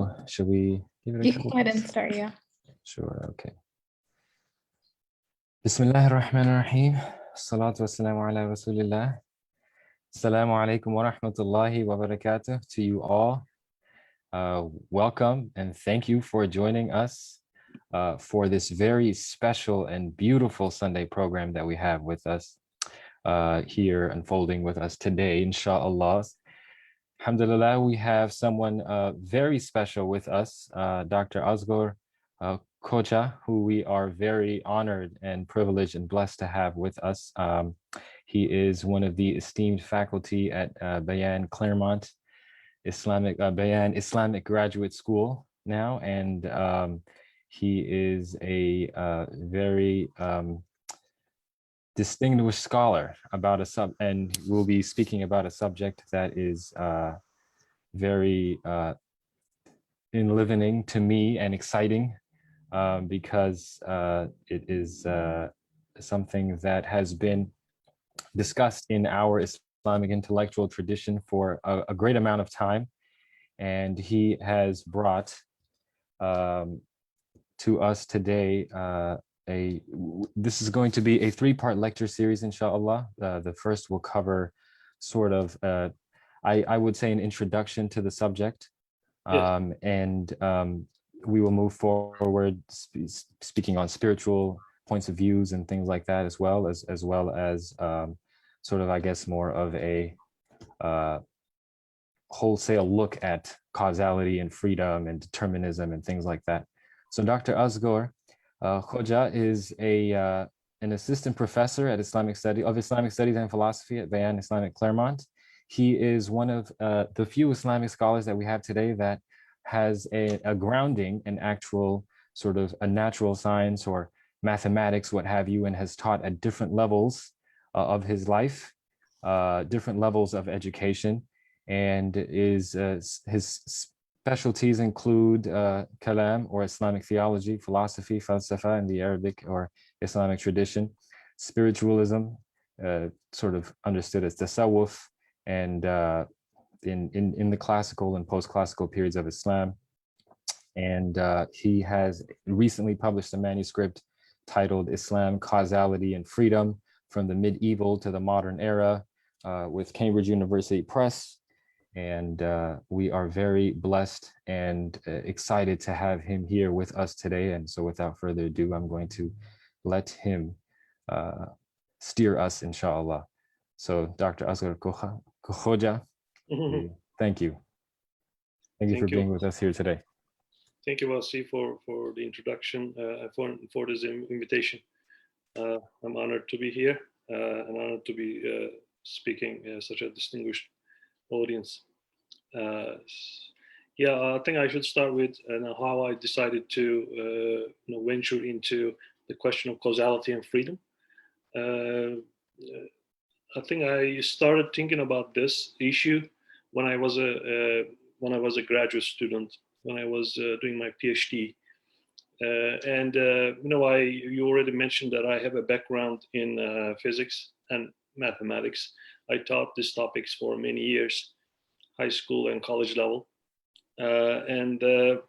So should we give it a You couple can go ahead and minutes? start, yeah. Sure, okay. Bismillah ar-Rahman ar-Rahim. Salatu wassalamu ala Rasulillah. Assalamu alaikum wa rahmatullahi wa barakatuh to you all. Welcome and thank you for joining us for this very special and beautiful Sunday program that we have with us here unfolding with us today, inshallah. Alhamdulillah, we have someone very special with us, Dr. Özgür Koca, who we are very honored and privileged and blessed to have with us. He is one of the esteemed faculty at Bayan Claremont Bayan Islamic Graduate School now, and he is a very distinguished scholar about and we'll be speaking about a subject that is very enlivening to me and exciting because it is something that has been discussed in our Islamic intellectual tradition for a great amount of time, and he has brought to us today this is going to be a three-part lecture series, inshallah. The first will cover sort of, I would say, an introduction to the subject. Yes. And we will move forward speaking on spiritual points of views and things like that, as well as sort of, I guess, more of a wholesale look at causality and freedom and determinism and things like that. So Dr. Özgür Koca is an assistant professor at Islamic Studies and Philosophy at Bayan Islamic Claremont. He is one of the few Islamic scholars that we have today that has a grounding in actual sort of a natural science or mathematics, what have you, and has taught at different levels of his life, different levels of education, and his specialties include kalam, or Islamic theology, philosophy, falsafa in the Arabic or Islamic tradition, spiritualism, sort of understood as tasawwuf, and in the classical and post-classical periods of Islam. And he has recently published a manuscript titled Islam, Causality and Freedom from the Medieval to the Modern Era with Cambridge University Press. And we are very blessed and excited to have him here with us today. And so without further ado, I'm going to let him steer us, inshallah. So Dr. Özgür Koca, thank you. Thank you for being with us here today. Thank you, Wasi, for the introduction, for this invitation. I'm honored to be here and honored to be speaking such a distinguished audience. I think I should start with how I decided to venture into the question of causality and freedom. I think I started thinking about this issue when I was a graduate student, when I was doing my PhD. You already mentioned that I have a background in physics and mathematics. I taught these topics for many years, high school and college level. I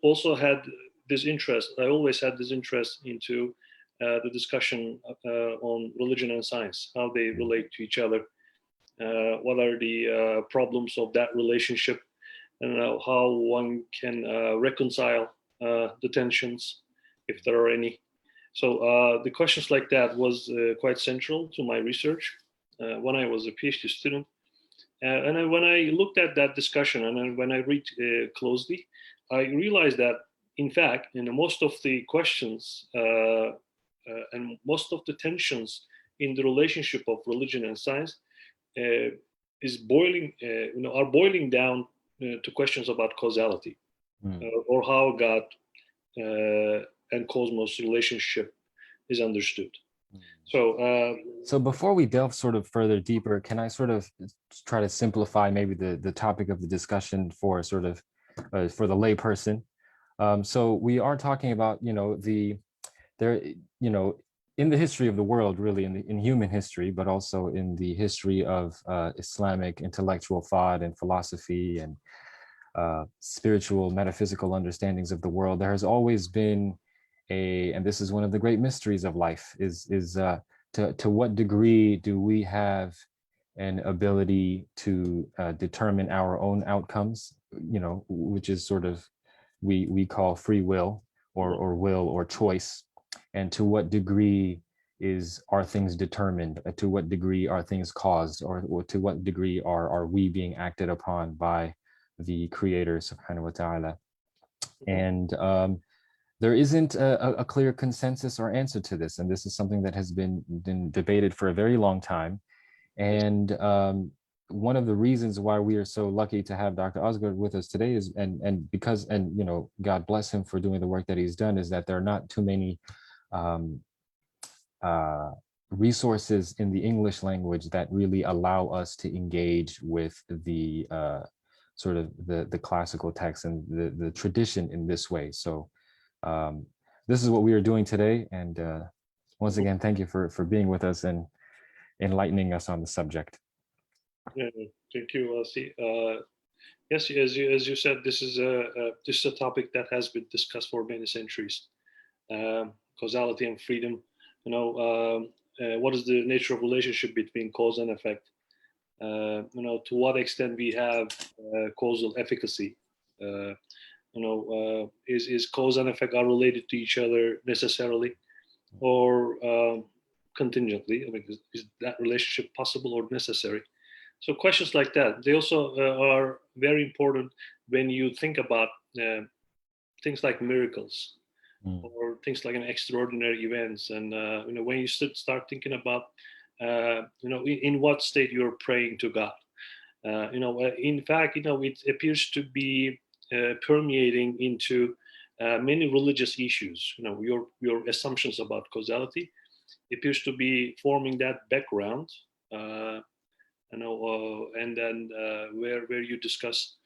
also had this interest. I always had this interest into the discussion on religion and science, how they relate to each other, what are the problems of that relationship, and how one can reconcile the tensions, if there are any. So the questions like that was quite central to my research when I was a PhD student. And when I looked at that discussion and when I read closely, I realized that, in fact, most of the questions and most of the tensions in the relationship of religion and science are boiling down to questions about causality, or how God and cosmos relationship is understood. So before we delve sort of further deeper, can I sort of try to simplify maybe the topic of the discussion for sort of for the layperson? So we are talking about, in the history of the world, really in human history, but also in the history of Islamic intellectual thought and philosophy and spiritual, metaphysical understandings of the world, there has always been and this is one of the great mysteries of life, is to what degree do we have an ability to determine our own outcomes, which is sort of we call free will or will or choice, and to what degree are things determined, to what degree are things caused, or to what degree are we being acted upon by the creator subhanahu wa ta'ala. And there isn't a clear consensus or answer to this, and this is something that has been debated for a very long time. And one of the reasons why we are so lucky to have Dr. Özgür with us today is, and because, and God bless him for doing the work that he's done, is that there are not too many resources in the English language that really allow us to engage with the sort of the classical text and the tradition in this way. So this is what we are doing today. And once again, thank you for being with us and enlightening us on the subject. Yeah, thank you, Asi. Yes, as you said, this is a topic that has been discussed for many centuries. Causality and freedom. What is the nature of relationship between cause and effect? To what extent we have causal efficacy? Is cause and effect are related to each other necessarily, or contingently? I mean, is that relationship possible or necessary? So questions like that, they also are very important when you think about things like miracles or things like an extraordinary events. And when you start thinking about in what state you're praying to God. In fact, it appears to be permeating into many religious issues. Your assumptions about causality appears to be forming that background. And then where you discuss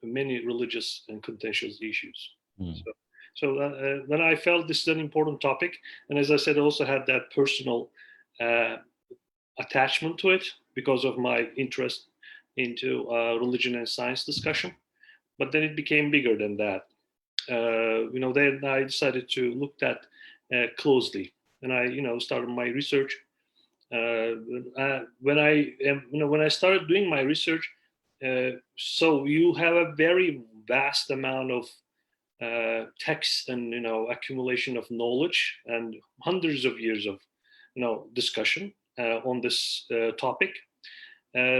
many religious and contentious issues. So then I felt this is an important topic, and as I said, I also had that personal attachment to it because of my interest into religion and science discussion. But then it became bigger than that. Then I decided to look at closely, and I started my research. When I started doing my research, so you have a very vast amount of text and accumulation of knowledge and hundreds of years of discussion on this topic.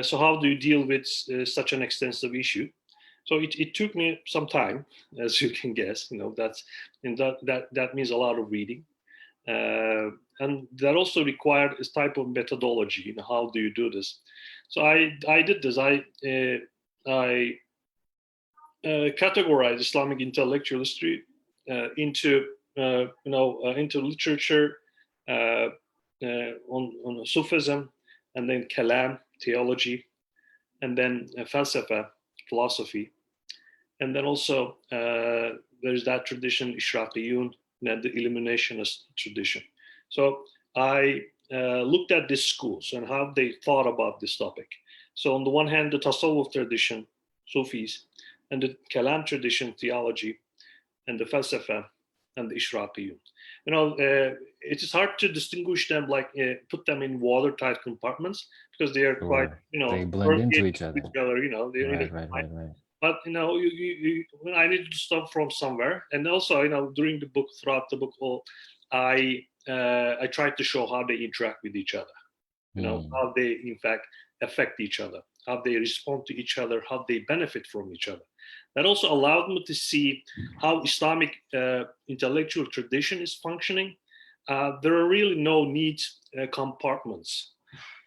So how do you deal with such an extensive issue? So it took me some time, as you can guess. That means a lot of reading. And that also required this type of methodology. How do you do this? So I did this. I categorized Islamic intellectual history into literature on Sufism, and then Kalam, theology, and then Falsafa, philosophy, and then also there's that tradition Ishraqiyun, and the Illuminationist tradition. So I looked at these schools and how they thought about this topic. So on the one hand, the Tasawwuf tradition, Sufis, and the Kalam tradition, theology, and the Falsafa, and the Ishraqiyun. It is hard to distinguish them, like put them in watertight compartments, because they are quite, they blend into each other. Right. But I needed to start from somewhere, and also during the book, throughout the book, I tried to show how they interact with each other. How they in fact affect each other, how they respond to each other, how they benefit from each other. That also allowed me to see how Islamic intellectual tradition is functioning. There are really no neat compartments.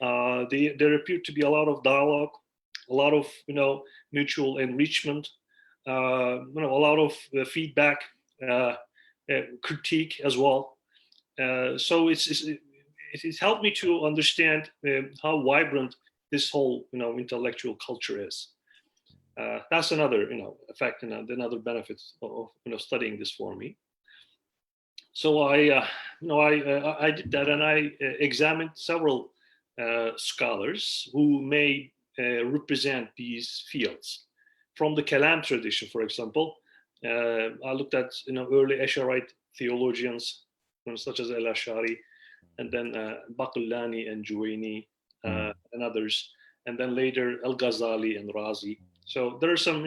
There appear to be a lot of dialogue, a lot of mutual enrichment, a lot of feedback, critique as well. So it's helped me to understand how vibrant this whole intellectual culture is. That's another effect and another benefit of studying this for me. So I did that, and I examined several scholars who may represent these fields. from the Kalam tradition, for example, I looked at early Asharite theologians, such as Al-Ashari, and then Baqillani and Juwayni and others, and then later Al-Ghazali and Razi. So there are some,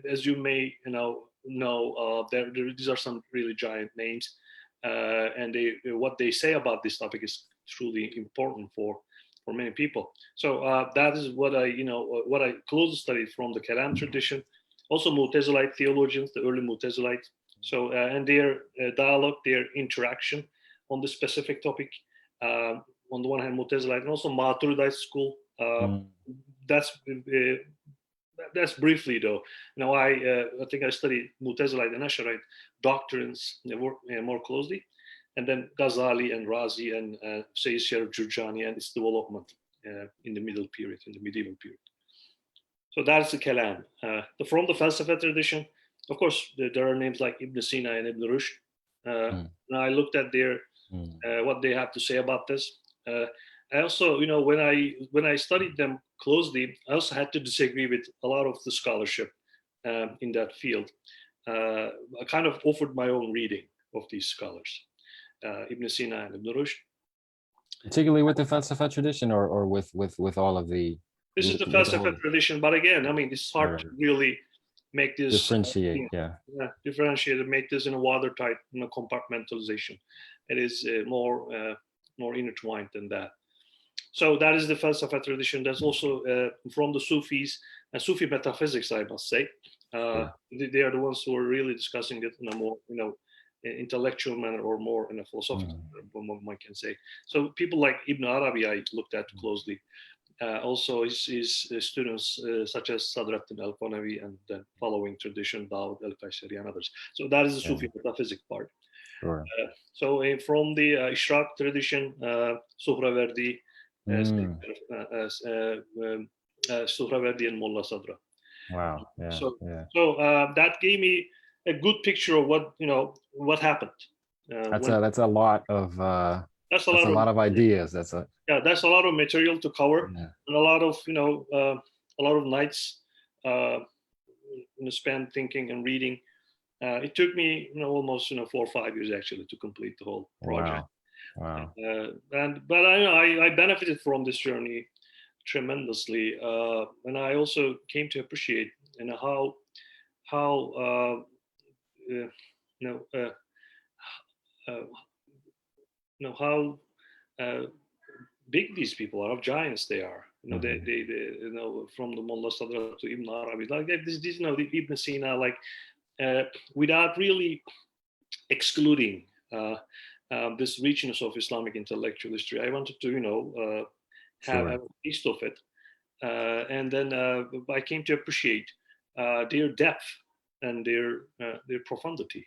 as you may these are some really giant names, and what they say about this topic is truly important for many people. So that is what I closely studied from the Kalam tradition. Also Mu'tazilite theologians, the early Mu'tazilites. So and their dialogue, their interaction on the specific topic. On the one hand, Mu'tazilite, and also Maturidite school. That's briefly though. I think I studied Mu'tazilite and Asharite doctrines more closely, and then Ghazali and Razi and Sayyid Sharif Jurjani and its development in the medieval period. So that's the Kalam. From the Falsafa tradition, of course, there are names like Ibn Sina and Ibn Rushd. And I looked at their what they have to say about this. I also, when I studied them closely, I also had to disagree with a lot of the scholarship in that field. I kind of offered my own reading of these scholars, Ibn Sina and Ibn Rushd. Particularly with the Falsafa tradition, or with all of the. This is the Falsafa tradition, but again, it's hard to really make this differentiate, differentiate and make this in a watertight compartmentalization. It is more intertwined than that. So that is the Falsafa tradition. There's also from the Sufis and Sufi metaphysics, I must say. They are the ones who are really discussing it in a more intellectual manner, or more in a philosophical manner, one can say. So people like Ibn Arabi I looked at closely. Also his students such as Sadruddin al-Qanawi, and then following tradition, Dawud al-Qaysari and others. So that is the Sufi metaphysics part. Sure. So from the Ishraq tradition, Suhrawardi, Suhrawardi and Mullah Sadra. Wow. Yeah. So that gave me a good picture of what happened. That's a lot of that's a lot of ideas. That's a lot of material to cover, and a lot of nights spent thinking and reading. It took me almost 4 or 5 years actually to complete the whole project. Wow. But I benefited from this journey tremendously, and I also came to appreciate how big these people are, how giants they are. They from the Mullah Sadra to Ibn Arabi, like this, the Ibn Sina, like without really excluding this richness of Islamic intellectual history. I wanted to have a taste of it, and then I came to appreciate their depth and their profundity.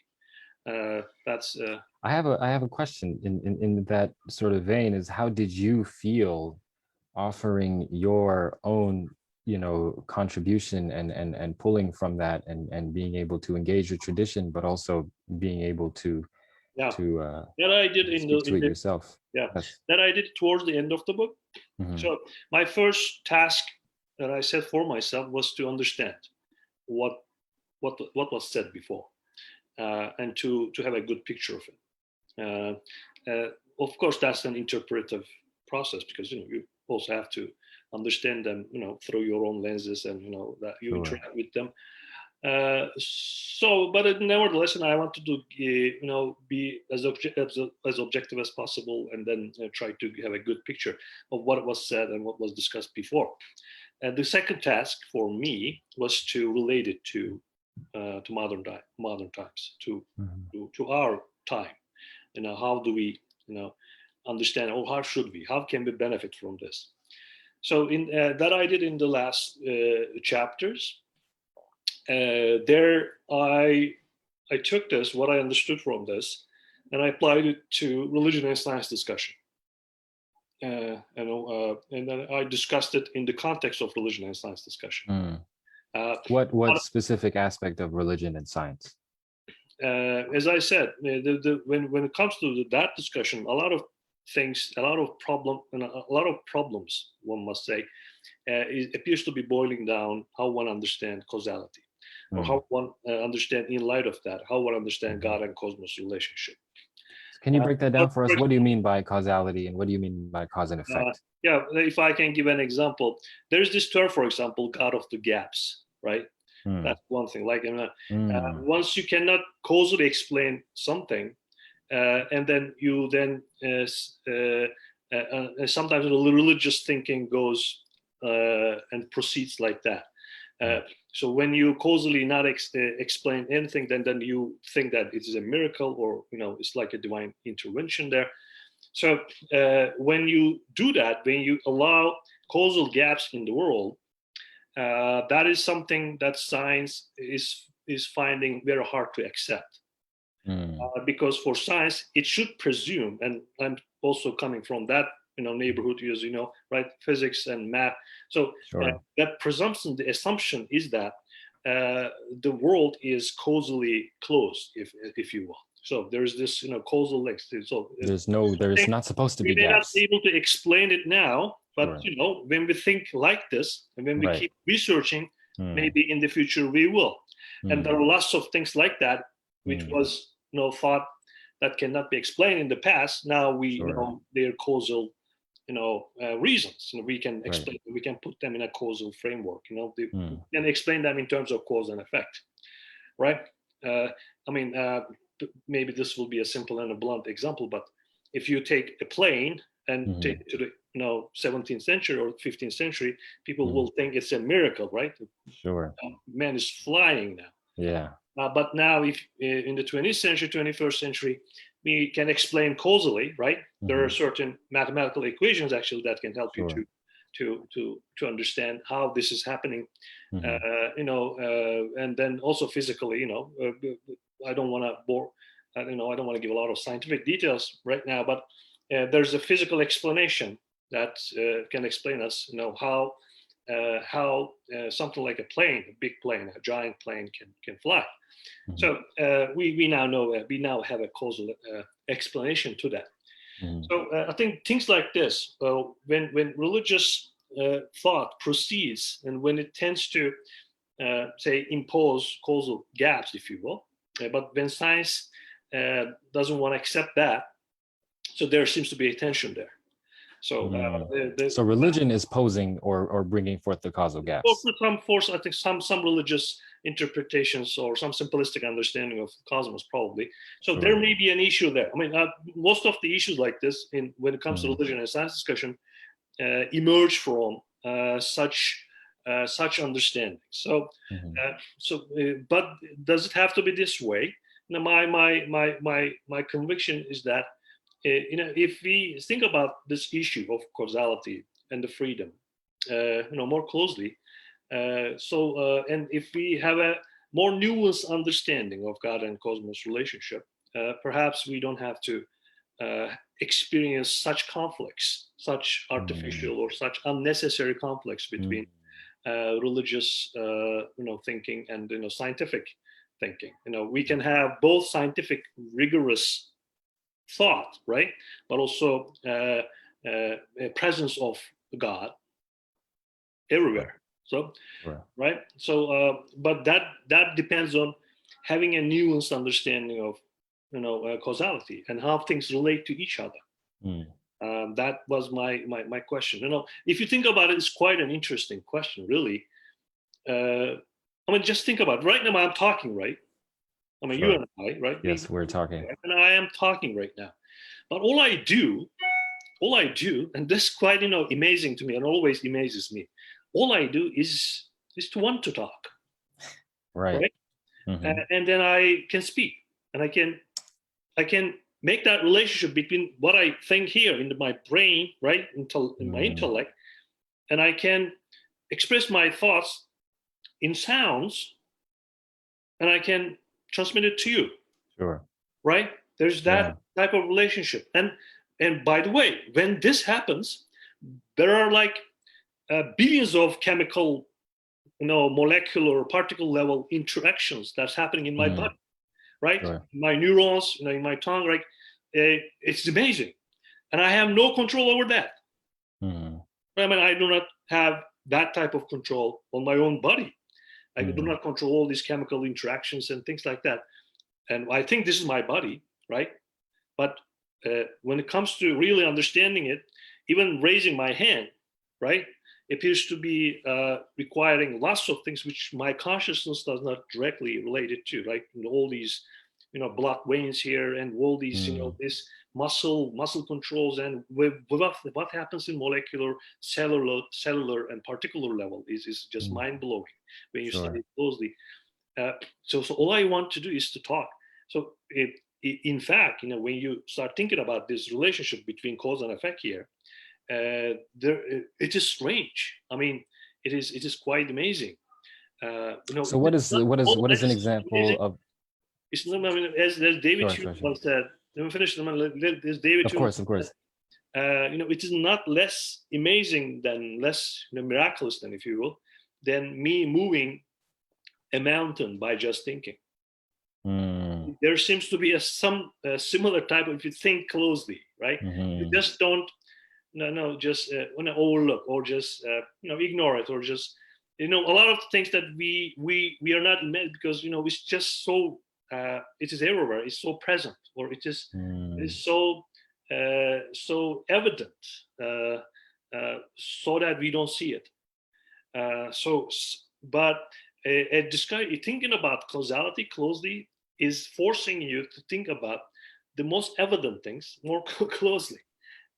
That's. I have a question in that sort of vein. Is how did you feel offering your own contribution and pulling from that and being able to engage the tradition, but also being able to that I did yourself. That I did towards the end of the book. So my first task that I set for myself was to understand what was said before, and to have a good picture of it. Of course, that's an interpretive process, because you also have to understand them through your own lenses, and that you interact with them. But nevertheless, I wanted to be as objective as possible, and then try to have a good picture of what was said and what was discussed before. And the second task for me was to relate it to modern times, to our time. How do we understand, or how can we benefit from this? So in that I did in the last chapters. There I took this, what I understood from this, and I applied it to religion and science discussion. And then I discussed it in the context of religion and science discussion. What specific aspect of religion and science? As I said, when it comes to that discussion, a lot of things, a lot of problems, one must say, it appears to be boiling down how one understands causality, or how one understand in light of that, how one understand God and cosmos relationship. Can you break that down for us? What do you mean by causality, and what do you mean by cause and effect? Yeah, if I can give an example, there's this term, for example, God of the gaps, right? That's one thing. Like, once you cannot causally explain something, and then you then sometimes the religious thinking goes and proceeds like that. So when you causally not explain anything, then you think that it is a miracle, or it's like a divine intervention there. So when you do that, when you allow causal gaps in the world, that is something that science is finding very hard to accept. Because for science, it should presume, and I'm also coming from that neighborhood, as you know, right? Physics and math. So that presumption, the assumption is that the world is causally closed, if you will. So there's this causal link. So there's not supposed to be gaps. We may not gaps. be able to explain it now, but when we think like this, and when we keep researching, maybe in the future we will. And there are lots of things like that, which was thought that cannot be explained in the past. Now we know their causal reasons. We can explain. We can put them in a causal framework. We can explain them in terms of cause and effect, right? Maybe this will be a simple and a blunt example, but if you take a plane and take it to the 17th century or 15th century, people will think it's a miracle, right? Man is flying now. Yeah. But now, if in the 20th century, 21st century, we can explain causally, right? There are certain mathematical equations actually that can help you to understand how this is happening, and then also physically, I don't want to bore, I don't want to give a lot of scientific details right now, but there's a physical explanation that can explain us, how something like a plane, a big plane, a giant plane can fly. So we now know, we now have a causal explanation to that. So I think things like this, when religious thought proceeds, and when it tends to say impose causal gaps, if you will, but when science doesn't want to accept that, so there seems to be a tension there. So so religion is posing or bringing forth the causal gaps. I think some religious interpretations or some simplistic understanding of cosmos, probably. So there may be an issue there. Most of the issues like this, when it comes to religion and science discussion, emerge from such understanding. So, but does it have to be this way? My conviction is that if we think about this issue of causality and the freedom, more closely, and if we have a more nuanced understanding of God and cosmos relationship, perhaps we don't have to experience such conflicts, such artificial or such unnecessary conflicts between religious, thinking and scientific thinking. We can have both scientific, rigorous thought, right, but also a presence of God everywhere. So, right. So, but that depends on having a nuanced understanding of, causality and how things relate to each other. That was my question. If you think about it, it's quite an interesting question, really. Just think about it. Right now I'm talking, right? You and I, right? Yes, we're talking. And I am talking right now. But all I do, and this is quite, amazing to me, and always amazes me. All I do is to want to talk. Right? And then I can speak, and I can make that relationship between what I think here in my brain, right, in my intellect, and I can express my thoughts in sounds, and I can transmit it to you. Right? There's that type of relationship. And by the way, when this happens, there are like billions of chemical, molecular, particle level interactions that's happening in my body, right? My neurons, in my tongue, right? It's amazing. And I have no control over that. I do not have that type of control on my own body. I do Mm. not control all these chemical interactions and things like that. And I think this is my body, right? But when it comes to really understanding it, even raising my hand, right, appears to be requiring lots of things which my consciousness does not directly relate it to, right? And all these, blood veins here and all these, Mm. this muscle controls, and what happens in molecular, cellular and particular level is just Mm. mind blowing when you study Sure. it closely. So all I want to do is to talk. So in fact, when you start thinking about this relationship between cause and effect here, it is strange. I mean, it is quite amazing. So It's not all what is an less amazing. example of? It's not. I mean, as David Sure, Hume sure, sure. once said. Let me finish. There's David Of Hume. course, of course. It is not less amazing than less miraculous than, if you will, than me moving a mountain by just thinking. Mm. There seems to be some similar type of, if you think closely, right? You Mm-hmm. just don't, just want to overlook or just, ignore it, or just, a lot of things that we are not met because, it's just so, it is everywhere. It's so present, or Mm. is so evident, so that we don't see it. But thinking about causality closely is forcing you to think about the most evident things more closely,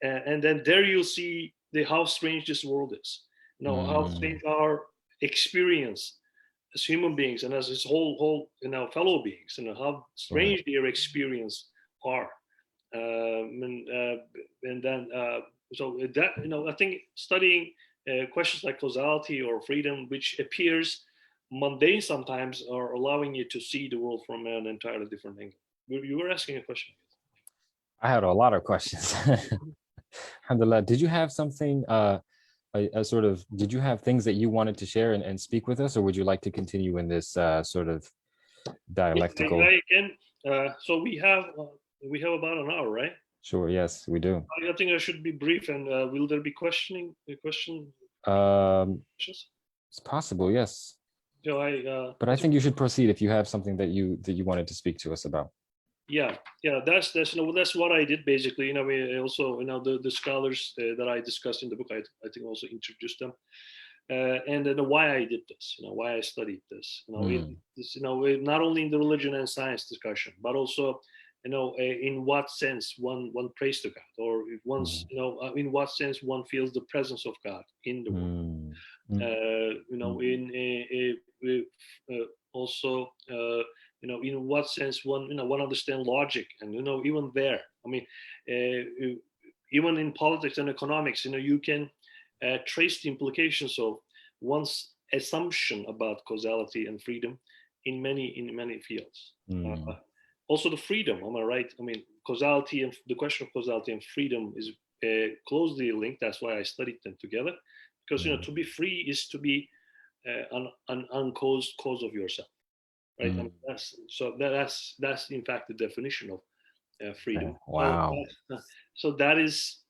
and then there you'll see how strange this world is. How Mm. strange our experience as human beings and as his whole fellow beings. How Right. strange their experience are, and then so that I think studying questions like causality or freedom, which appears mundane sometimes, are allowing you to see the world from an entirely different angle. You were asking a question. I had a lot of questions. Alhamdulillah. Did you have something, a sort of, did you have things that you wanted to share and speak with us, or would you like to continue in this sort of dialectical? I can. So we have about an hour, right? Sure. Yes, we do. I think I should be brief. And will there be questions? Um, it's possible, yes. So But I think you should proceed if you have something that you wanted to speak to us about. yeah, that's that's what I did basically. We also the scholars that I discussed in the book, I think also introduced them, and then why I did this, why I studied this, not only in the religion and science discussion, but also in what sense one prays to God, or if one's in what sense one feels the presence of God in the world. Mm. Mm. Also in what sense one understand logic, and even there, I mean, even in politics and economics, you can trace the implications of one's assumption about causality and freedom in many fields. Mm. Also the freedom, am I right? I mean, causality and the question of causality and freedom is closely linked. That's why I studied them together, because to be free is to be an uncaused cause of yourself, right? I mean, that's in fact the definition of freedom. Okay. Wow. So that is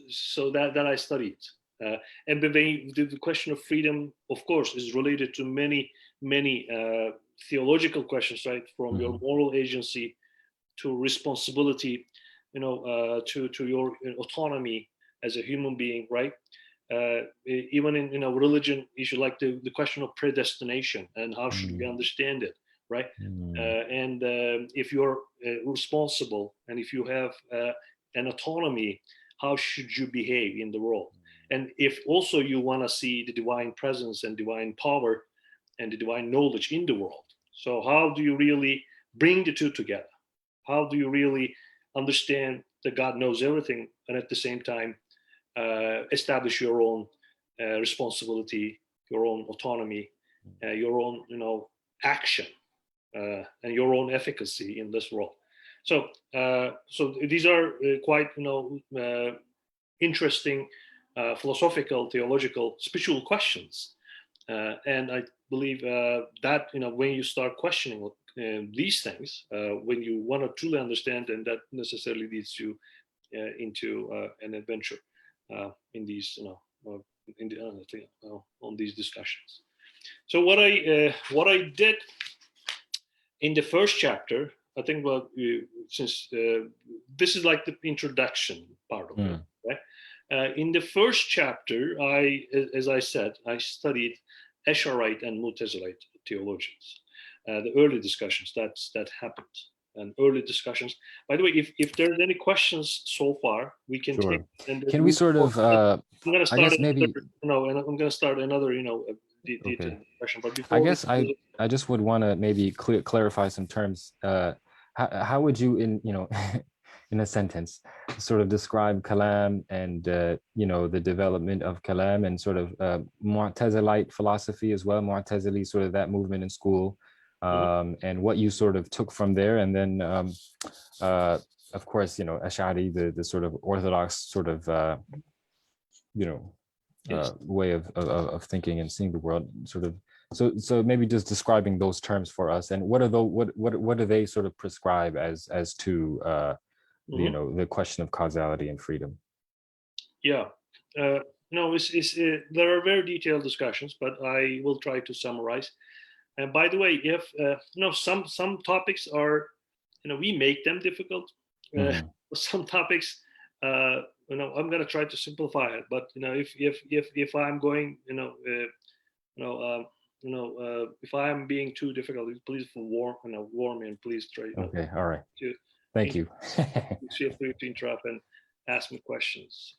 so that I studied, and the question of freedom, of course, is related to many theological questions, right? From your moral agency to responsibility, to your autonomy as a human being, right? Even in religion issue, like the question of predestination and how should we understand it, right? And if you're responsible and if you have an autonomy, how should you behave in the world? And if also you want to see the divine presence and divine power and the divine knowledge in the world, so how do you really bring the two together? How do you really understand that God knows everything, and at the same time establish your own responsibility, your own autonomy, your own action, and your own efficacy in this world? So these are quite interesting philosophical, theological, spiritual questions, and I believe that when you start questioning these things, when you want to truly understand, and that necessarily leads you into an adventure. in these, in the, on these discussions. So what I did in the first chapter, I think, well, since this is like the introduction part of it, right? In the first chapter, as I said, I studied Esharite and Mutazilite theologians, the early discussions that happened, and early discussions. By the way, if there's any questions so far, we can take. And can we sort of? I'm going to start. I guess maybe. And I'm going to start another, detailed discussion. But before I guess I just would want to maybe clarify some terms. How would you, in a sentence, sort of describe Kalam and the development of Kalam and sort of Mu'tazilite philosophy as well, Mu'tazili, sort of that movement in school, and what you sort of took from there, and then of course, Ash'ari, the sort of orthodox sort of way of thinking and seeing the world, sort of. So maybe just describing those terms for us, and what do they sort of prescribe as to the question of causality and freedom? Yeah, no, there are very detailed discussions, but I will try to summarize. And by the way, if some topics are, we make them difficult. Some topics, I'm going to try to simplify it. But if I'm going, if I am being too difficult, please warn me, and please try. Okay, all right. Thank you. Feel free to interrupt and ask me questions.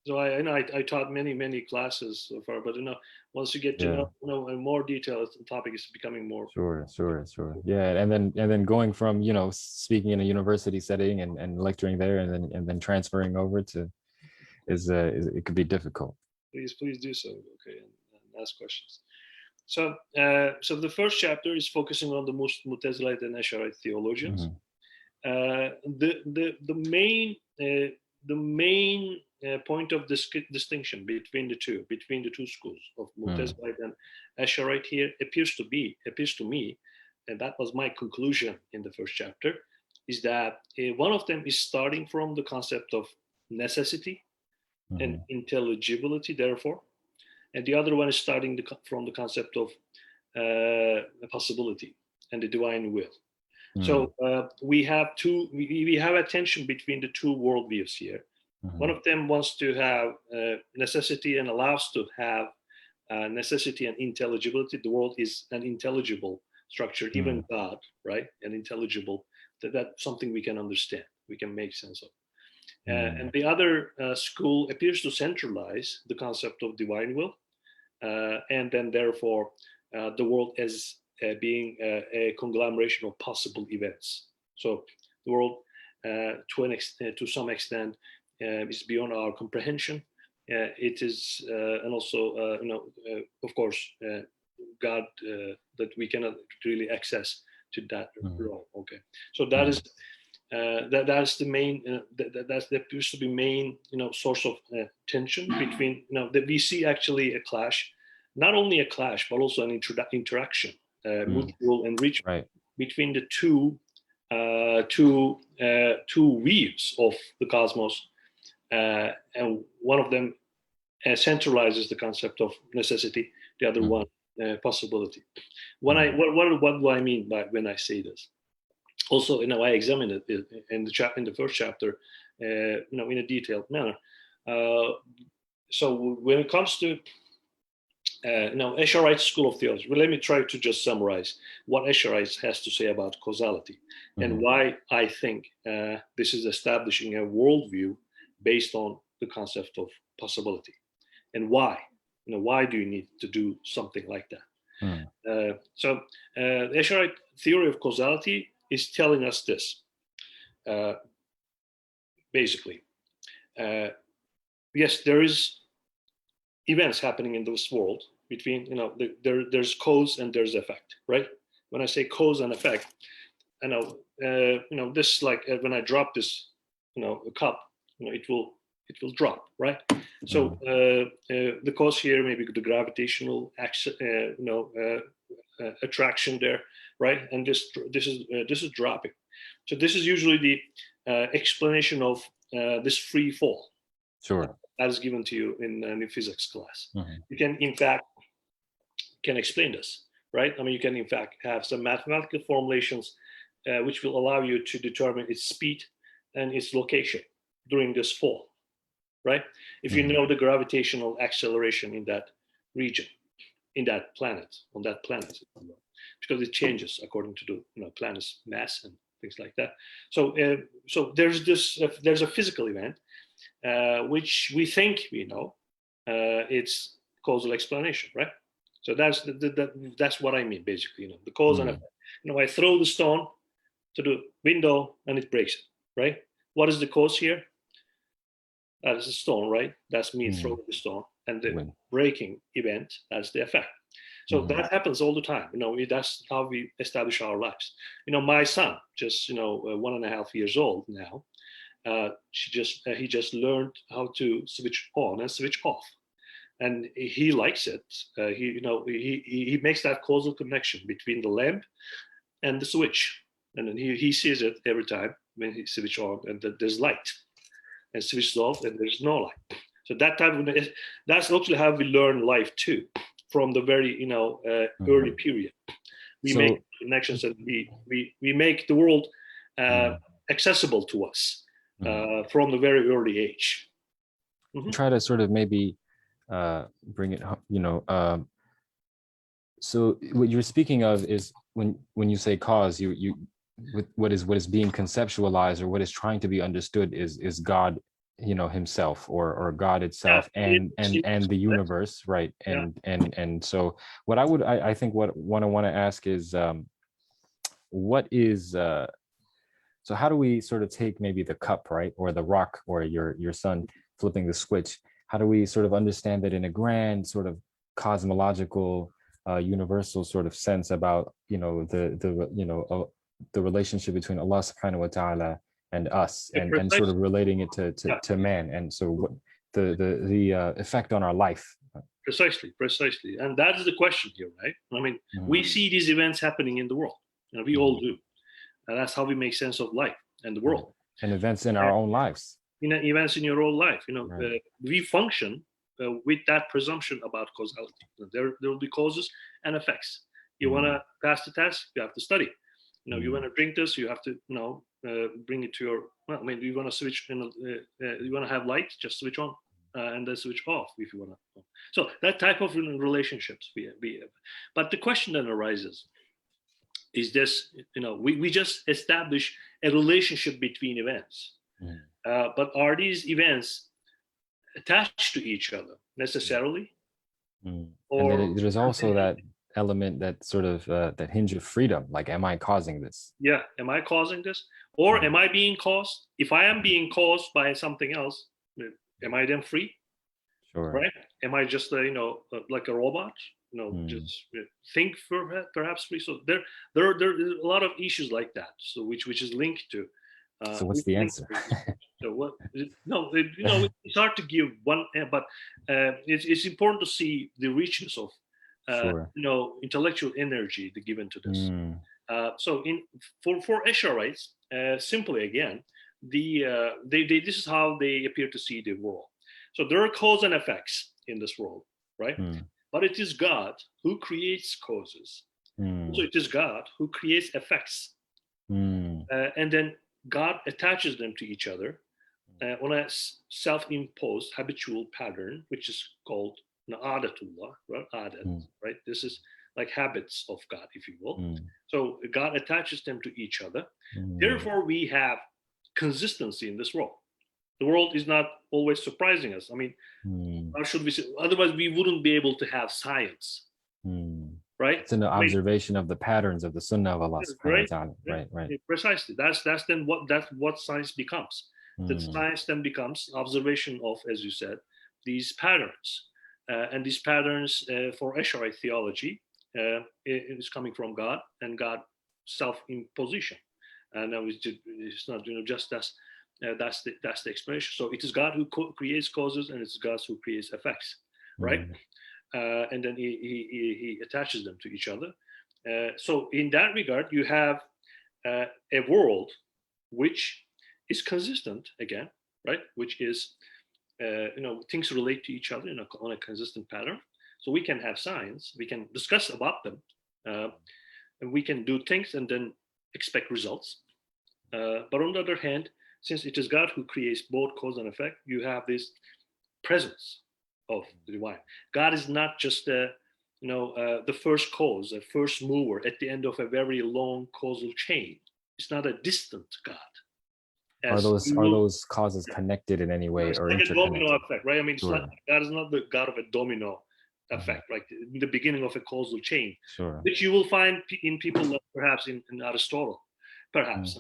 So I taught many classes so far, but once you get to know in more detail, the topic is becoming more. Sure. Yeah, and then going from speaking in a university setting and lecturing there, and then transferring over to is it could be difficult. Please do so. Okay, and ask questions. So the first chapter is focusing on the Mutazilite and Esharite theologians. The main point of distinction between the two schools of Mutazilite and Esharite here appears to me, and that was my conclusion in the first chapter, is that one of them is starting from the concept of necessity and intelligibility, therefore, and the other one is starting from the concept of possibility and the divine will. So we have a tension between the two worldviews here. One of them wants to have necessity and allows to have necessity and intelligibility. The world is an intelligible structure, even God, right? An intelligible, that's something we can understand, we can make sense of. And the other school appears to centralize the concept of divine will, and then therefore the world as being a conglomeration of possible events. So the world, to some extent, is beyond our comprehension. It is, and also, of course, God that we cannot really access to that role. Okay, so that is. That's the main. That appears to be main, source of tension between. That we see actually a clash, not only a clash, but also an interaction, mutual enrichment between the two views of the cosmos, and one of them centralizes the concept of necessity. The other one, possibility. What do I mean by when I say this? Also, I examined it in the first chapter, in a detailed manner. So when it comes to Esharite school of theology, well, let me try to just summarize what Esharite has to say about causality and why I think this is establishing a worldview based on the concept of possibility, and why. Why do you need to do something like that? So the Esharite theory of causality is telling us this. Basically, yes, there is events happening in this world between, there's cause and there's effect, right? When I say cause and effect, I know, this, like when I drop this, a cup, it will drop, right? So the cause here may be the gravitational attraction there, right? And this is dropping. So this is usually explanation of this free fall Sure. that is given to you in physics class. Mhm. You can, in fact, can explain this, right? I mean, you can, in fact, have some mathematical formulations which will allow you to determine its speed and its location during this fall, right? If you know the gravitational acceleration in that region, in that planet, on that planet, because it changes according to the planet's mass and things like that. So, so there's this, there's a physical event which we think we know. It's causal explanation, right? So that's what I mean, basically. The cause and effect. I throw the stone to the window and it breaks it, right? What is the cause here? That is a stone, right? That's me throwing the stone, and the breaking event, that's the effect. So that happens all the time. That's how we establish our lives. My son, just 1.5 years old now, he just learned how to switch on and switch off, and he likes it. He makes that causal connection between the lamp and the switch, and then he sees it every time when he switches on and there's light, and switches off and there's no light. So that's actually how we learn life too, from the very early period. We make connections, and we make the world accessible to us from the very early age. Try to sort of maybe bring it, so what you're speaking of is when you say cause, you what is being conceptualized, or what is trying to be understood is God, himself, or God itself, and the universe, right? And so what I think what I want to ask is what is so how do we sort of take maybe the cup, right, or the rock, or your son flipping the switch? How do we sort of understand that in a grand sort of cosmological universal sort of sense about the relationship between Allah subhanahu wa ta'ala and us, and sort of relating it to man, and so what the effect on our life? Precisely, and that is the question here, right? I mean, we see these events happening in the world, we all do, and that's how we make sense of life and the world, and events in our own lives. Events in your own life, Right. We function with that presumption about causality. There will be causes and effects. You want to pass the test, you have to study. You want to drink this, you have to bring it to your. Well, I mean, you want to switch. You want to have light, just switch on and then switch off if you want to. So that type of relationships we have. But the question then arises: is this? We just establish a relationship between events, but are these events attached to each other necessarily? And then there's also that element that sort of that hinge of freedom, like, am I causing this? Yeah, am I causing this, or am I being caused? If I am being caused by something else, am I then free? Sure. Right? Am I just like a robot? Just think perhaps free. So there are a lot of issues like that. So which is linked to. So what's the answer? So what? No, it's hard to give one, but it's important to see the richness of Sure. intellectual energy given to this. So for Esharites, simply again, this is how they appear to see the world. So there are cause and effects in this world, right? But it is God who creates causes. So it is God who creates effects, and then God attaches them to each other on a self-imposed habitual pattern, which is called adatullah, right? Adat, right? This is like habits of God, if you will. So God attaches them to each other. Therefore, we have consistency in this world. The world is not always surprising us. I mean, how should we say? Otherwise, we wouldn't be able to have science, right? It's an observation of the patterns of the Sunnah of Allah subhanahu wa ta'ala. Right. Precisely. That's then what science becomes. That science then becomes observation of, as you said, these patterns, and these patterns for Eshari theology is coming from God and God self-imposition, and now it's not just that's the explanation. So it is God who creates causes, and it's God who creates effects, right? And then he attaches them to each other. So in that regard, you have a world which is consistent again, right? Which is, things relate to each other on a consistent pattern. So we can have science, we can discuss about them, and we can do things and then expect results. But on the other hand, since it is God who creates both cause and effect, you have this presence of the divine. God is not just the first cause, a first mover at the end of a very long causal chain. It's not a distant God. Are those causes connected in any way, or like a interconnected? domino effect, right? I mean, Sure. God is not the God of a domino effect, like in the beginning of a causal chain, Sure. which you will find in people like perhaps in Aristotle, perhaps.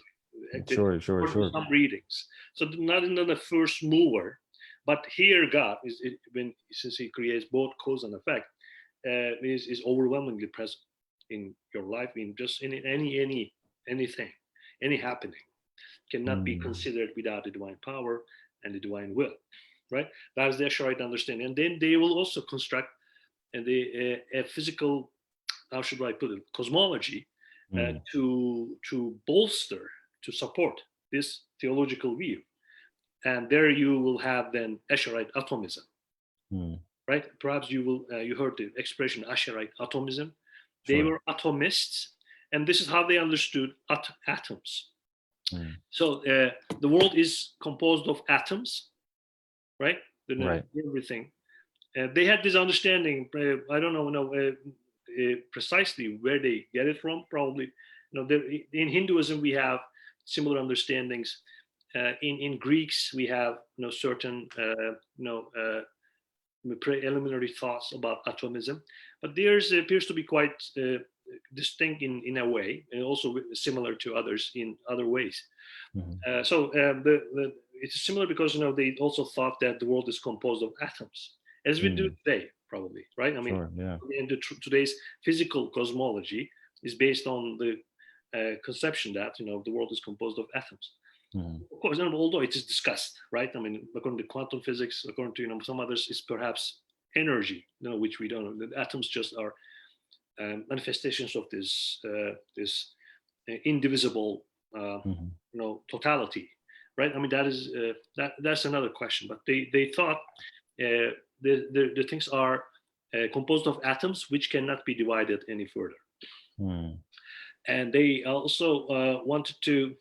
Sure. Some readings. So not in the first mover, but here God since He creates both cause and effect, is overwhelmingly present in your life, in just in anything, any happening cannot be considered without the divine power and the divine will, right? That is their right understanding. And then they will also construct a physical, how should I put it, cosmology to bolster, to support this theological view. And there you will have then Escherite atomism, right? Perhaps you heard the expression Escherite atomism. They were atomists, and this is how they understood atoms. So the world is composed of atoms, right? Everything. They had this understanding. I don't know precisely where they get it from. Probably, in Hinduism we have similar understandings. In Greeks we have certain preliminary thoughts about atomism, but theirs appears to be quite distinct in a way, and also similar to others in other ways. It's similar because they also thought that the world is composed of atoms, as we do today, probably, right? I mean, today's physical cosmology is based on the conception that the world is composed of atoms. Of course, although it is discussed, right? I mean, according to quantum physics, according to some others, it's perhaps energy, which we don't know. The atoms just are manifestations of this indivisible, totality, right? I mean, that's another question. But they thought the things are composed of atoms which cannot be divided any further. And they also wanted to,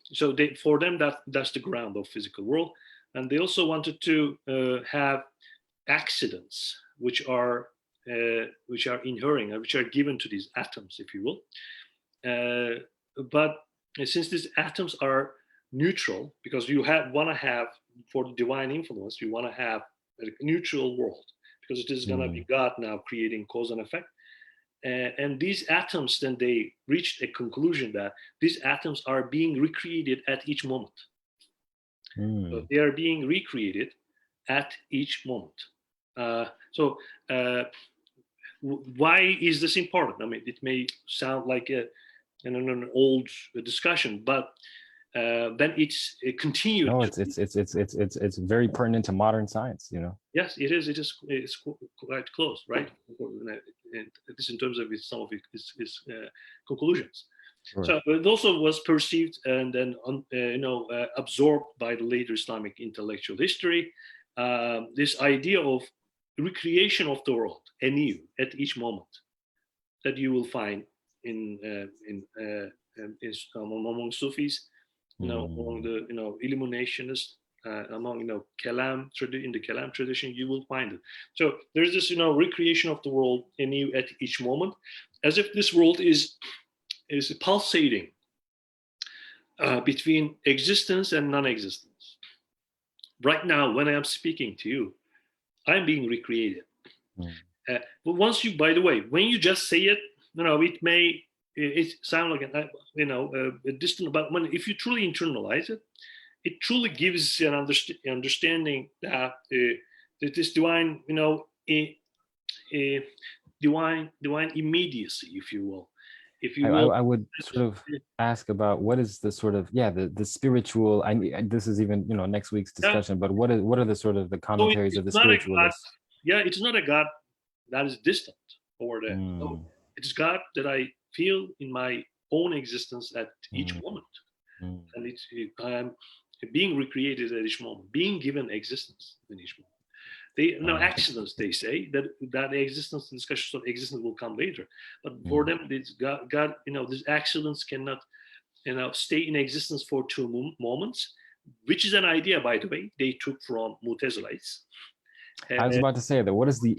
for them that's the ground of physical world, and they also wanted to have accidents which are inherent, which are given to these atoms, if you will. But since these atoms are neutral, because you want to have, for the divine influence, you want to have a neutral world, because it is going to be God now creating cause and effect. And these atoms, then they reached a conclusion that these atoms are being recreated at each moment. So they are being recreated at each moment. Why is this important? I mean, it may sound like an old discussion, but then it's continued. No, it's very pertinent to modern science. Yes, it is. It's quite close, right? This in terms of some of its conclusions. Sure. So it also was perceived and then absorbed by the later Islamic intellectual history. This idea of recreation of the world anew at each moment that you will find among Sufis, among the illuminationists, among in the Kalam tradition, you will find it. So there's this recreation of the world anew at each moment, as if this world is pulsating between existence and non-existence. Right now, when I am speaking to you, I'm being recreated. But once you, by the way, when you just say it, it may sound like a distant. But if you truly internalize it, it truly gives an understanding that this divine, divine immediacy, if you will. If you will, I would sort of ask about what is the sort of the spiritual. This is even next week's discussion. But what are the sort of the commentaries of the spiritualists? It's not a God that is distant or that. No, it is God that I feel in my own existence at each moment, and being recreated at each moment, being given existence in each moment. They accidents, they say that existence discussions of existence will come later, but for them, this God, these accidents cannot, stay in existence for two moments, which is an idea, by the way, they took from Mutezilites. I was about to say that. What is the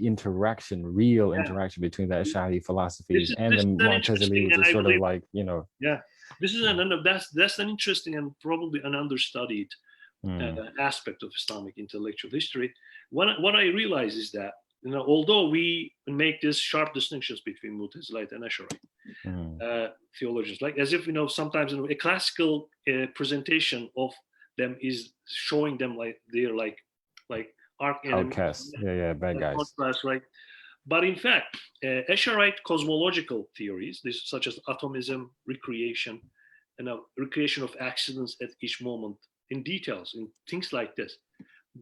real interaction between the Ash'ari philosophies and the Mu'tazili, which is sort of like, Yeah, this is that's an interesting and probably an understudied aspect of Islamic intellectual history. What I realize is that, although we make these sharp distinctions between Mu'tazilite and Ash'ari theologians, like as if, sometimes a classical presentation of them is showing them like they're like arch enemies, bad guys, contrast, right? But in fact, Escherite cosmological theories, such as atomism, recreation, and recreation of accidents at each moment, in details, in things like this,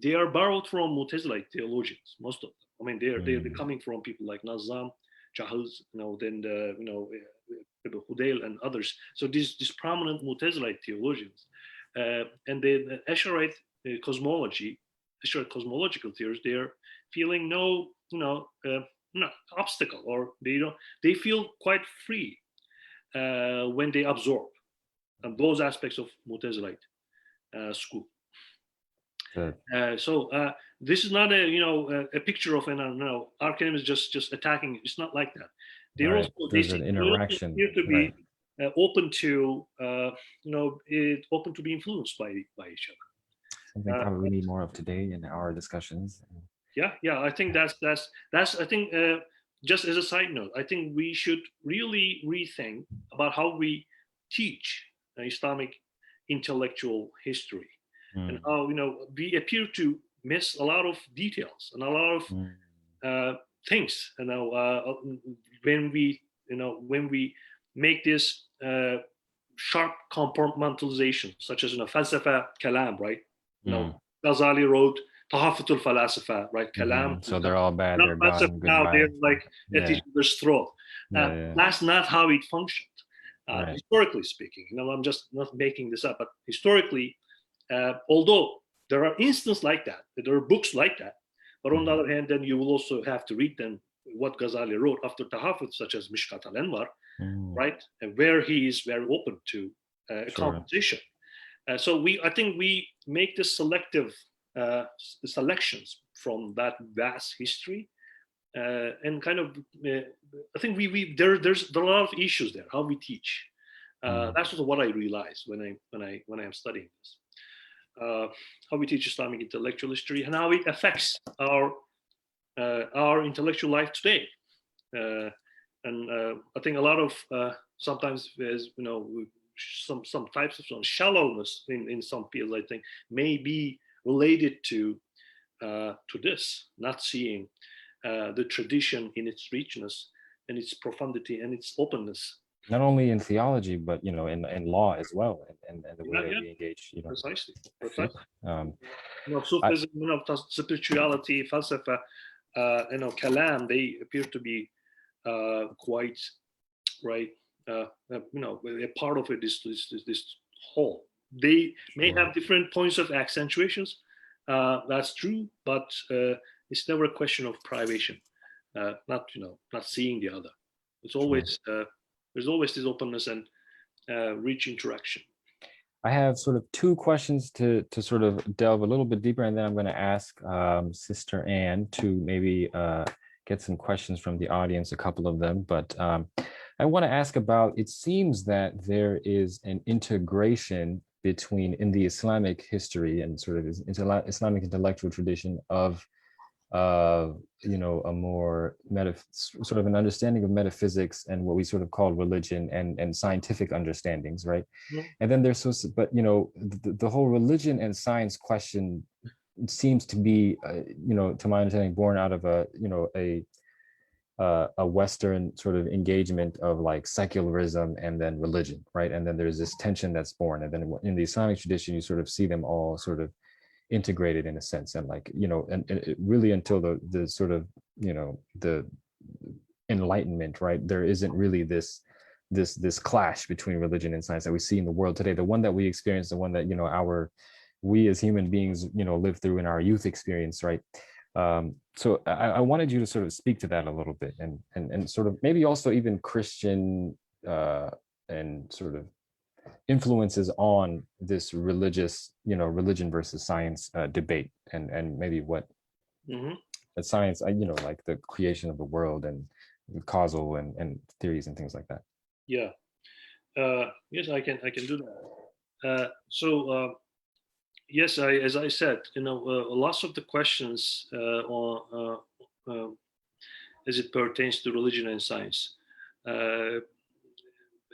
they are borrowed from Mutezilite theologians. Most of them. I mean, they're coming from people like Nazam, Jahoz, then Hudayl and others. So these prominent Mutezilite theologians, and the Escherite cosmology, Escherite cosmological theories, they're feeling no obstacle, or they feel quite free when they absorb those aspects of Mutezilite school. So this is not a picture of an arch enemy just attacking. It's not like that. They're also there's an interaction. They appear to be open to open to be influenced by each other. Something probably we need more of today in our discussions. Yeah. I think that's. I think just as a side note, I think we should really rethink about how we teach Islamic intellectual history, and how we appear to miss a lot of details and a lot of things. When we make this sharp compartmentalization, such as falsafa kalam, right? Ghazali wrote Tahafutul Falasifa, right? Kalam. So they're all bad. They're gone. Now they're like at each other's throat. That's not how it functioned. Historically speaking, I'm just not making this up, but historically, although there are instances like that, there are books like that, but on the other hand, then you will also have to read them, what Ghazali wrote after Tahafut, such as Mishkat al-Anwar, right? And where he is very open to conversation. So I think we make the selective selections from that vast history, and kind of I think there's a lot of issues there. How we teach, that's also what I realized when I am studying this. How we teach Islamic intellectual history and how it affects our intellectual life today. And I think a lot of sometimes there's some types of shallowness in some fields, I think, may be related to this, not seeing the tradition in its richness and its profundity and its openness. Not only in theology, but in law as well, and the way that we engage. Precisely. Sufism, spirituality, falsafa, kalam, they appear to be quite right. A part of it is this whole. They may have different points of accentuations. That's true, but it's never a question of privation. Not seeing the other. It's always there's always this openness and rich interaction. I have sort of two questions to sort of delve a little bit deeper, and then I'm going to ask Sister Anne to maybe get some questions from the audience, a couple of them. But I want to ask about, it seems that there is an integration between, in the Islamic history and sort of Islamic intellectual tradition of a more sort of an understanding of metaphysics and what we sort of call religion and scientific understandings, right? And then there's but the whole religion and science question seems to be to my understanding born out of a Western sort of engagement of like secularism and then religion, right? And then there's this tension that's born, and then in the Islamic tradition you sort of see them all sort of integrated in a sense, and like and it really until the sort of the Enlightenment, right, there isn't really this clash between religion and science that we see in the world today. The one that we experience, the one that our we as human beings, live through in our youth experience, right? So I wanted you to sort of speak to that a little bit, and sort of maybe also even Christian and sort of influences on this religious, religion versus science debate, and maybe what Hmm. that science, like the creation of the world and causal and theories and things like that. Yeah. Yes, I can do that. Yes, as I said, lots of the questions as it pertains to religion and science uh,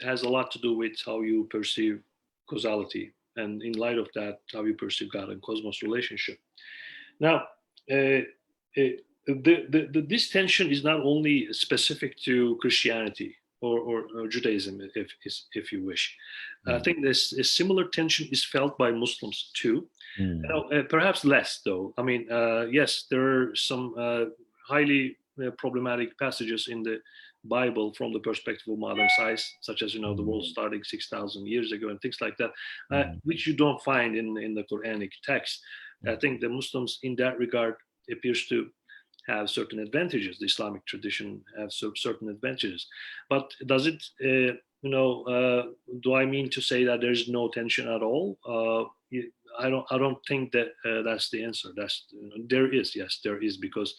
has a lot to do with how you perceive causality, and in light of that, how you perceive God and cosmos relationship. Now, uh, this tension is not only specific to Christianity or Judaism, if you wish. I think this a similar tension is felt by Muslims too. Mm. Perhaps less, though. I mean, yes, there are some highly problematic passages in the Bible from the perspective of modern science, such as the world starting 6,000 years ago and things like that, which you don't find in the Quranic text. I think the Muslims, in that regard, appears to have certain advantages. The Islamic tradition has certain advantages, but does it? Do I mean to say that there's no tension at all? I don't think that that's the answer. There is, yes, there is, because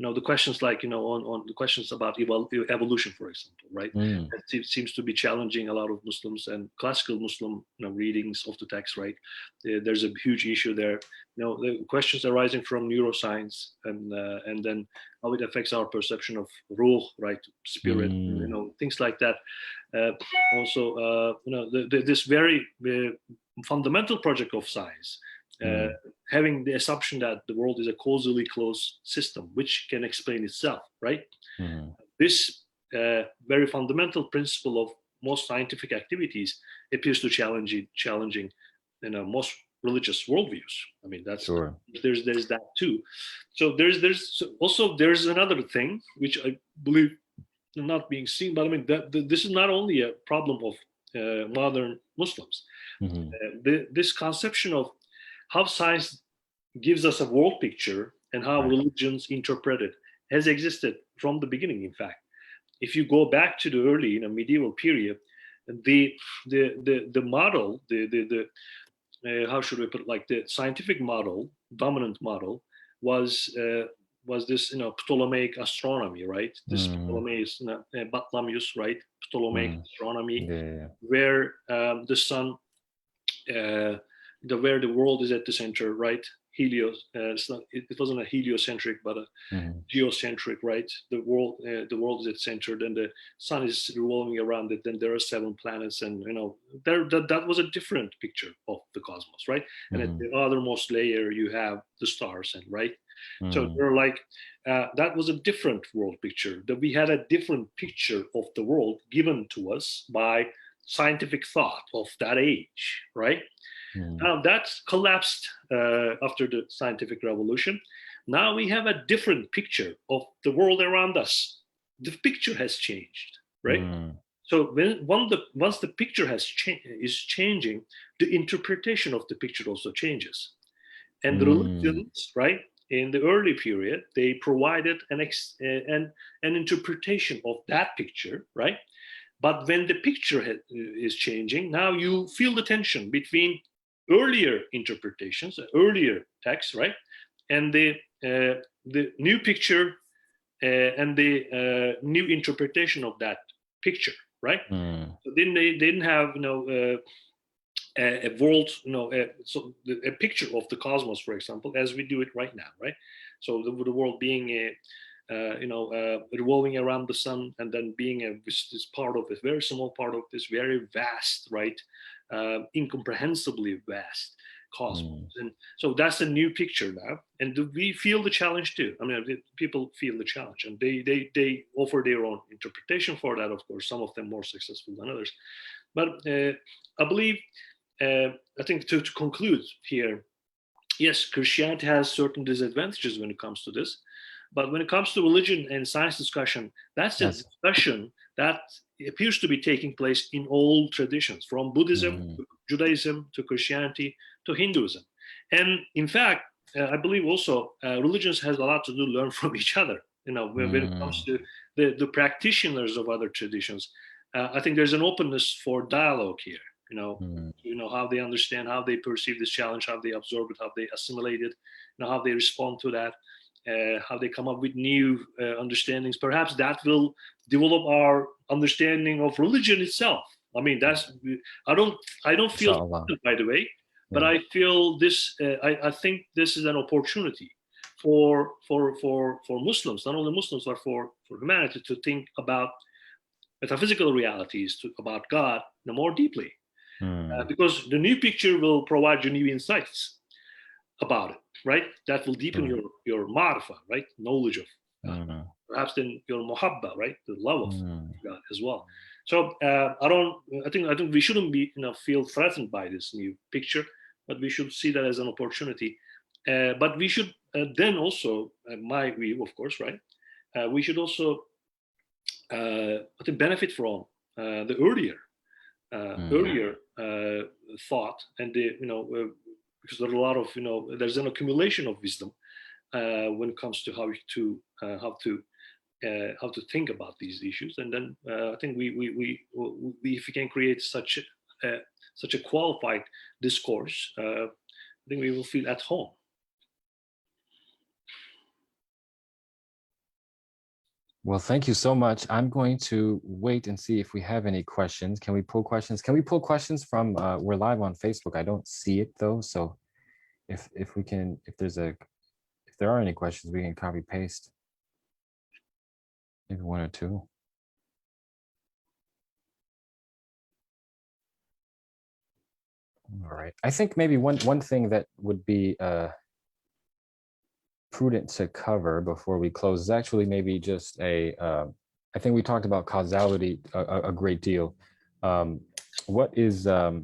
the questions like on the questions about evolution, for example, right? Mm. That seems to be challenging a lot of Muslims and classical Muslim readings of the text, right? There's a huge issue there. The questions arising from neuroscience and then how it affects our perception of ruh, right, spirit, things like that. Also, this very fundamental project of science, having the assumption that the world is a causally closed system which can explain itself, right? This very fundamental principle of most scientific activities appears to challenging most religious worldviews. I mean, that's Sure. there's that too. So there's another thing which I believe not being seen, but I mean this is not only a problem of modern Muslims. This conception of how science gives us a world picture and how Right. religions interpret it has existed from the beginning. In fact, if you go back to the early medieval period, the model, the how should we put it, like the scientific model, dominant model, was this Ptolemaic astronomy, right? This Ptolemaic Bathlamius, right? Ptolemaic astronomy, Yeah. where the sun, where the world is at the center, right? Helios. It wasn't a heliocentric, but a geocentric, right? The world is at center. Then the sun is revolving around it. Then there are 7 planets, and that was a different picture of the cosmos, right? And at the othermost layer, you have the stars, and right. So they're like that was a different world picture. That we had a different picture of the world given to us by scientific thought of that age, right? Now that's collapsed after the scientific revolution. Now we have a different picture of the world around us. The picture has changed, right? So once the picture is changing, the interpretation of the picture also changes. And the religions, right, in the early period, they provided an interpretation of that picture, right? But when the picture is changing, now you feel the tension between earlier interpretations, earlier texts, right, and the new picture and the new interpretation of that picture, right? So then they didn't have a world, so a picture of the cosmos, for example, as we do it right now, right? So the world being revolving around the sun, and then being this part of a very small part of this very vast, right, incomprehensibly vast cosmos. And so that's a new picture now, and we feel the challenge too. I mean, people feel the challenge, and they offer their own interpretation for that. Of course, some of them more successful than others. But I believe, I think to conclude here, yes, Christianity has certain disadvantages when it comes to this. But when it comes to religion and science discussion, that's a discussion that appears to be taking place in all traditions, from Buddhism to Judaism to Christianity to Hinduism. And in fact, I believe also religions has a lot to do learn from each other. When it comes to the practitioners of other traditions, I think there's an openness for dialogue here. How they understand, how they perceive this challenge, how they absorb it, how they assimilate it, how they respond to that, how they come up with new understandings. Perhaps that will develop our understanding of religion itself. I mean, I don't feel threatened, by the way, but I feel this. I think this is an opportunity for Muslims, not only Muslims, but for humanity to think about metaphysical realities, about God more deeply. Because the new picture will provide you new insights about it, right? That will deepen your marifa, right? Knowledge of God. Perhaps then your muhabba, right? The love of God as well. So I think we shouldn't be, feel threatened by this new picture, but we should see that as an opportunity. But we should then also, my view, of course, right? We should also, I think, benefit from the earlier thought, and because there's a lot of there's an accumulation of wisdom when it comes to how to think about these issues. And then I think we if we can create such a qualified discourse, I think we will feel at home. Well, thank you so much. I'm going to wait and see if we have any questions. Can we pull questions? Can we pull questions from, we're live on Facebook. I don't see it though. So if we can, if there are any questions, we can copy paste. Maybe one or two. All right. I think maybe one thing that would be prudent to cover before we close is actually maybe just I think we talked about causality a great deal. What is the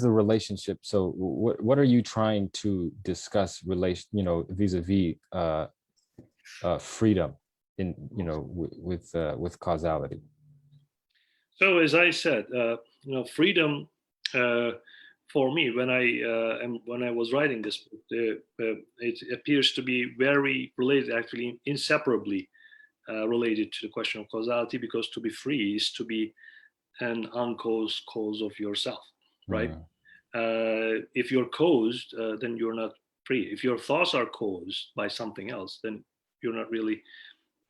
relationship? So what are you trying to discuss vis-a-vis freedom in with causality? So as I said, freedom for me, when I was writing this book, it appears to be very related, actually inseparably related to the question of causality, because to be free is to be an uncaused cause of yourself, right? If you're caused, then you're not free. If your thoughts are caused by something else, then you're not really.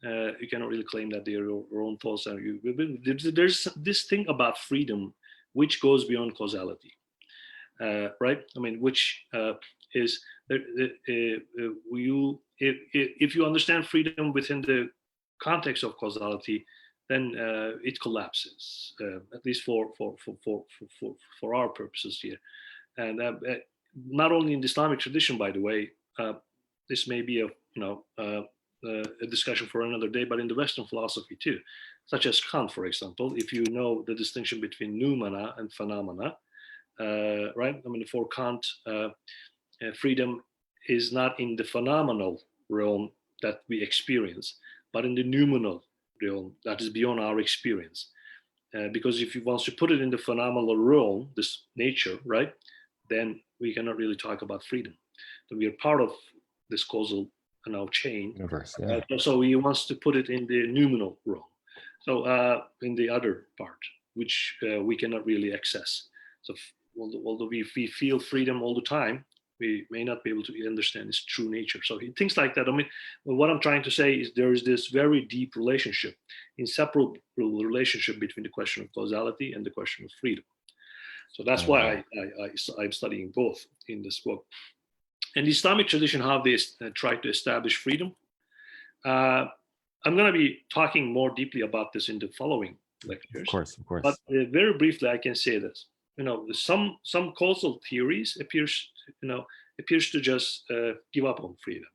You cannot really claim that they're your own thoughts. Are you? There's this thing about freedom which goes beyond causality. Right? I mean, which is if you understand freedom within the context of causality, then it collapses. At least for our purposes here, and not only in the Islamic tradition, by the way. This may be a discussion for another day, but in the Western philosophy too, such as Kant, for example. If you know the distinction between noumena and phenomena. Right? I mean, for Kant, freedom is not in the phenomenal realm that we experience, but in the noumenal realm that is beyond our experience. Because if you want to put it in the phenomenal realm, this nature, right, then we cannot really talk about freedom. So we are part of this causal chain. Universe, yeah. So he wants to put it in the noumenal realm. So in the other part, which we cannot really access. So although we feel freedom all the time, we may not be able to understand its true nature. So things like that. I mean, what I'm trying to say is there is this very deep relationship, inseparable relationship between the question of causality and the question of freedom. So that's why I'm studying both in this book. And the Islamic tradition, how they try to establish freedom. I'm going to be talking more deeply about this in the following lectures. Of course. But very briefly, I can say this. Some causal theories appears to just give up on freedom.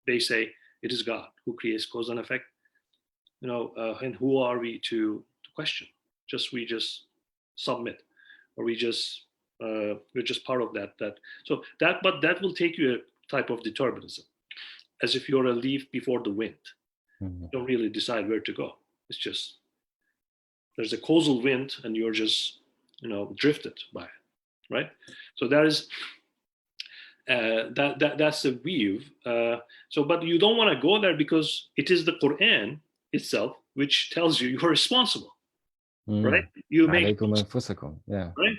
They say it is God who creates cause and effect. And who are we to question? We just submit, or we're just part of that. But that will take you a type of determinism, as if you're a leaf before the wind. You don't really decide where to go. It's just there's a causal wind, and you're just drifted by it, right? So that is That's the view. But you don't want to go there because it is the Quran itself which tells you you're responsible, right? You make عليكم أنفسكم. Yeah. right.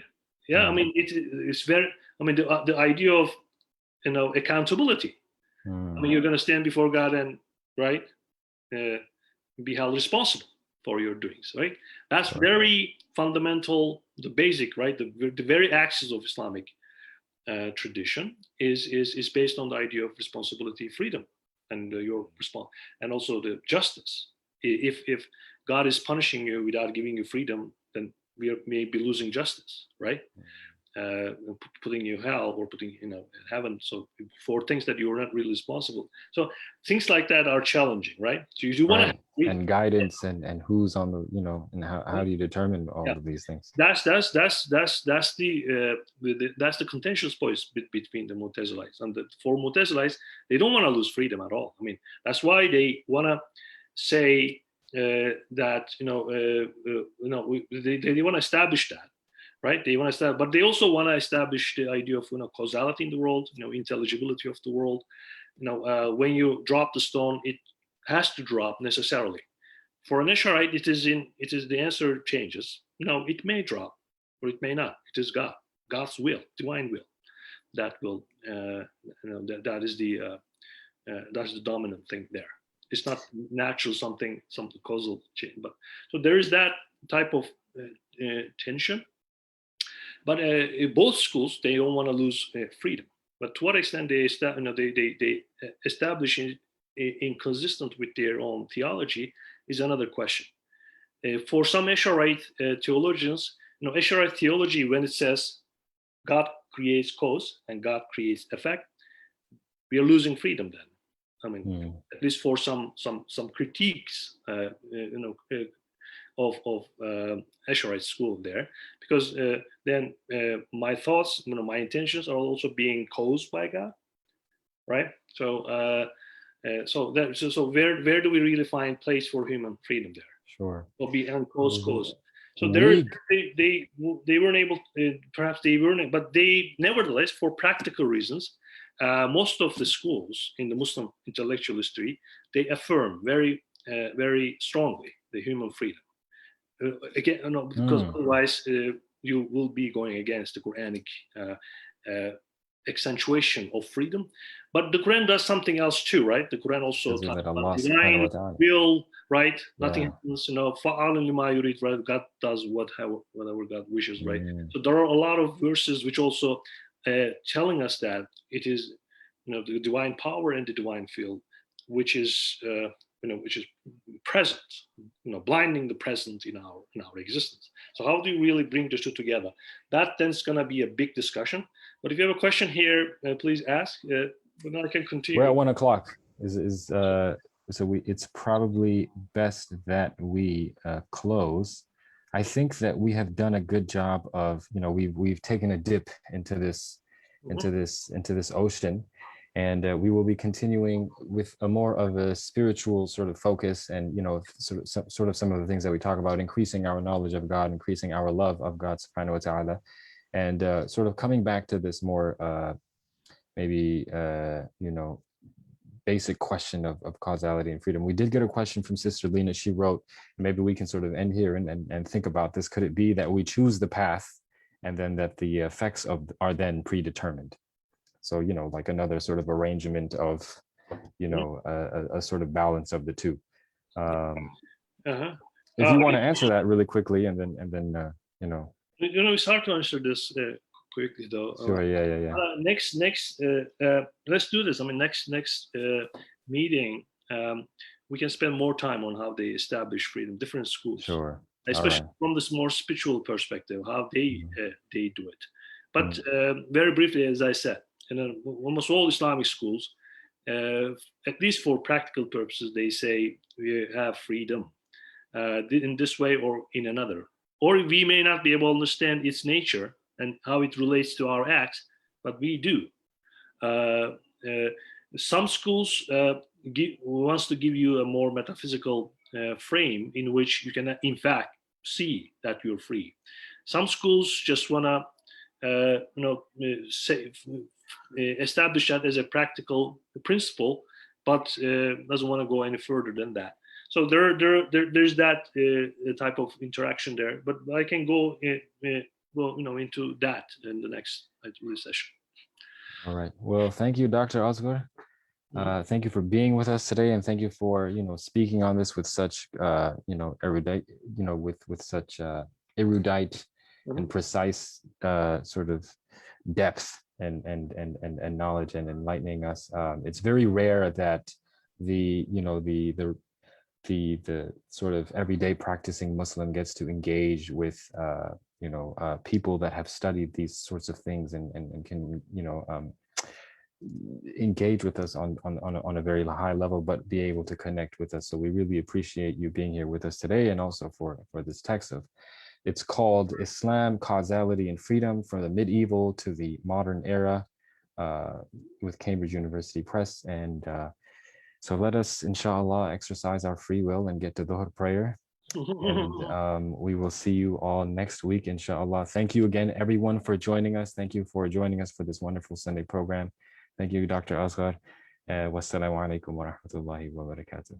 Yeah, I mean it's very. I mean the idea of accountability. I mean you're going to stand before God and right be held responsible for your doings, right? That's very fundamental, the basic, right? The very axis of Islamic tradition is based on the idea of responsibility, freedom, and your response, and also the justice. If God is punishing you without giving you freedom, then we may be losing justice, right? Putting you hell or putting in heaven. So for things that you're not really responsible. So things like that are challenging, right? So you want to and guidance and who's on the and how do you determine all of these things? That's the contentious point between the Mu'tazilites and for Mu'tazilites, they don't want to lose freedom at all. I mean, that's why they want to say that they want to establish that, right? They want to establish, but they also want to establish the idea of causality in the world, intelligibility of the world. When you drop the stone, it has to drop necessarily. For an Esharite, it is the answer changes. It may drop or it may not. It is God's will, divine will, that will that's the dominant thing there. It's not natural something causal change, but so there is that type of tension. But both schools, they don't want to lose freedom. But to what extent they establish inconsistent with their own theology is another question. For some Esharite theologians, Esharite theology, when it says God creates cause and God creates effect, we are losing freedom then. I mean, at least for some critiques, of Esharite school there, because then my thoughts, my intentions are also being caused by God, right? So where do we really find place for human freedom there? Sure. Or be uncause cause. So they weren't able, perhaps they weren't, but they nevertheless, for practical reasons, most of the schools in the Muslim intellectual history, they affirm very, very strongly the human freedom. Again, because otherwise you will be going against the Quranic accentuation of freedom. But the Quran does something else too, right? The Quran also talks about divine will, right? Nothing happens, right? God does whatever God wishes, right? So there are a lot of verses which also telling us that it is, the divine power and the divine field, which is present, blinding the present in our existence. So how do you really bring the two together? That then is going to be a big discussion. But if you have a question here, please ask. Then I can continue. We're at 1 o'clock. It's probably best that we close. I think that we have done a good job of, we've taken a dip into this ocean. And we will be continuing with a more of a spiritual sort of focus, and sort of some of the things that we talk about, increasing our knowledge of God, increasing our love of God subhanahu wa ta'ala, and sort of coming back to this more basic question of causality and freedom. We did get a question from Sister Lena. She wrote, maybe we can sort of end here and think about this. Could it be that we choose the path and then that the effects are then predetermined? So, like another sort of arrangement of, a sort of balance of the two. If you want to answer that really quickly, and then. It's hard to answer this quickly, though. Sure. Yeah. Next, let's do this. I mean, next meeting, we can spend more time on how they establish freedom, different schools. Sure. Especially from this more spiritual perspective, how they do it. But very briefly, as I said, almost all Islamic schools, at least for practical purposes, they say we have freedom in this way or in another. Or we may not be able to understand its nature and how it relates to our acts, but we do. Some schools wants to give you a more metaphysical frame in which you can, in fact, see that you're free. Some schools just want to established that as a practical principle, but doesn't want to go any further than that. So there's that type of interaction there. But I can go into that in the next session. All right. Well, thank you, Dr. Özgür. Thank you for being with us today, and thank you for speaking on this with such erudite, with such erudite and precise sort of depth and knowledge, and enlightening us. It's very rare that the sort of everyday practicing Muslim gets to engage with people that have studied these sorts of things and can engage with us on a very high level, but be able to connect with us. So we really appreciate you being here with us today, and also for this text it's called Islam, Causality, and Freedom from the Medieval to the Modern Era, with Cambridge University Press. And so let us, inshallah, exercise our free will and get to Dhuhr prayer. And we will see you all next week, inshallah. Thank you again, everyone, for joining us. Thank you for joining us for this wonderful Sunday program. Thank you, Dr. Özgür. Wassalamu alaikum wa rahmatullahi wa barakatuh.